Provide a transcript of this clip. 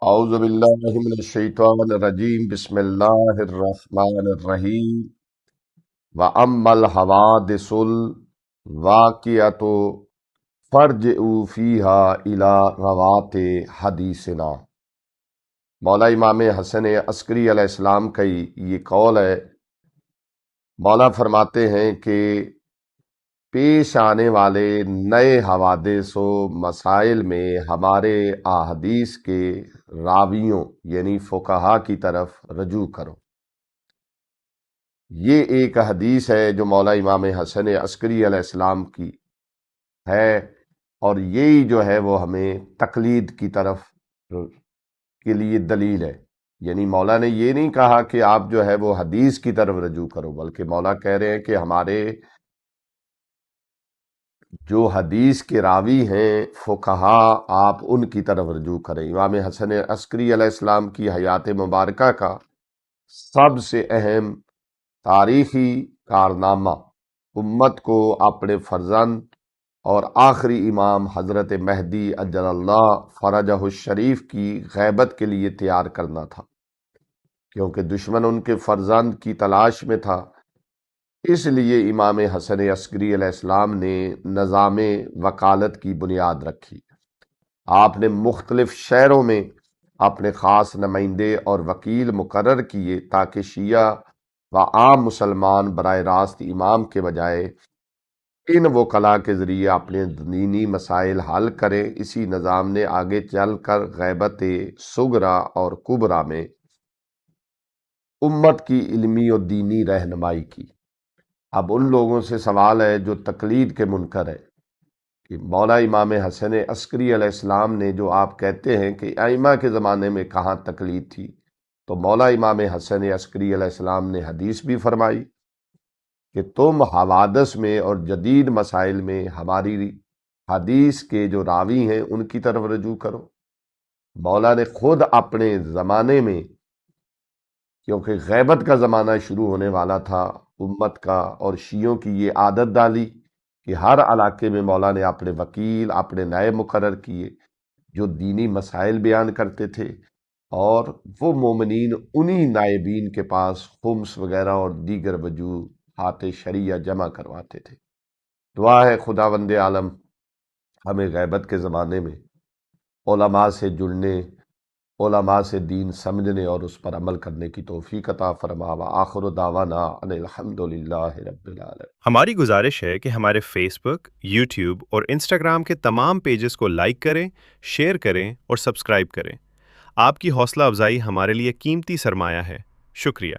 اعوذ باللہ من الشیطان الرجیم بسم اللہ الرحمن الرحیم وَأَمَّا الْحَوَادِثُ الْوَاقِعَةُ فَارْجِعُوا فِيهَا إِلَىٰ رَوَاةِ حَدِیثِنَا۔ مولا امام حسن عسکری علیہ السلام کا یہ قول ہے۔ مولا فرماتے ہیں کہ پیش آنے والے نئے حوادث و مسائل میں ہمارے احادیث کے راویوں یعنی فقہا کی طرف رجوع کرو۔ یہ ایک حدیث ہے جو مولا امام حسن عسکری علیہ السلام کی ہے، اور یہی جو ہے وہ ہمیں تقلید کی طرف کے لیے دلیل ہے۔ یعنی مولا نے یہ نہیں کہا کہ آپ جو ہے وہ حدیث کی طرف رجوع کرو، بلکہ مولا کہہ رہے ہیں کہ ہمارے جو حدیث کے راوی ہیں فقہا، آپ ان کی طرف رجوع کریں۔ امام حسن عسکری علیہ السلام کی حیات مبارکہ کا سب سے اہم تاریخی کارنامہ امت کو اپنے فرزند اور آخری امام حضرت مہدی اجل اللہ فرجہ الشریف کی غیبت کے لیے تیار کرنا تھا، کیونکہ دشمن ان کے فرزند کی تلاش میں تھا۔ اس لیے امام حسن عسکری علیہ السلام نے نظام وکالت کی بنیاد رکھی۔ آپ نے مختلف شہروں میں اپنے خاص نمائندے اور وکیل مقرر کیے تاکہ شیعہ و عام مسلمان براہ راست امام کے بجائے ان وکلاء کے ذریعے اپنے دینی مسائل حل کریں۔ اسی نظام نے آگے چل کر غیبت صغرا اور کبرا میں امت کی علمی اور دینی رہنمائی کی۔ اب ان لوگوں سے سوال ہے جو تقلید کے منکر ہے کہ مولا امام حسن عسکری علیہ السلام نے جو آپ کہتے ہیں کہ ائمہ کے زمانے میں کہاں تقلید تھی، تو مولا امام حسن عسکری علیہ السلام نے حدیث بھی فرمائی کہ تم حوادث میں اور جدید مسائل میں ہماری حدیث کے جو راوی ہیں ان کی طرف رجوع کرو۔ مولا نے خود اپنے زمانے میں، کیونکہ غیبت کا زمانہ شروع ہونے والا تھا امت کا، اور شیعوں کی یہ عادت ڈالی کہ ہر علاقے میں مولا نے اپنے وکیل، اپنے نائب مقرر کیے جو دینی مسائل بیان کرتے تھے، اور وہ مومنین انہی نائبین کے پاس خمس وغیرہ اور دیگر وجوہات شرعیہ جمع کرواتے تھے۔ دعا ہے خداوند عالم ہمیں غیبت کے زمانے میں علماء سے جڑنے، علماء سے دین سمجھنے اور اس پر عمل کرنے کی توفیق عطا فرما۔ وآخر دعوانا ان الحمدللہ رب العالمین۔ ہماری گزارش ہے کہ ہمارے فیس بک، یوٹیوب اور انسٹاگرام کے تمام پیجز کو لائک کریں، شیئر کریں اور سبسکرائب کریں۔ آپ کی حوصلہ افزائی ہمارے لیے قیمتی سرمایہ ہے۔ شکریہ۔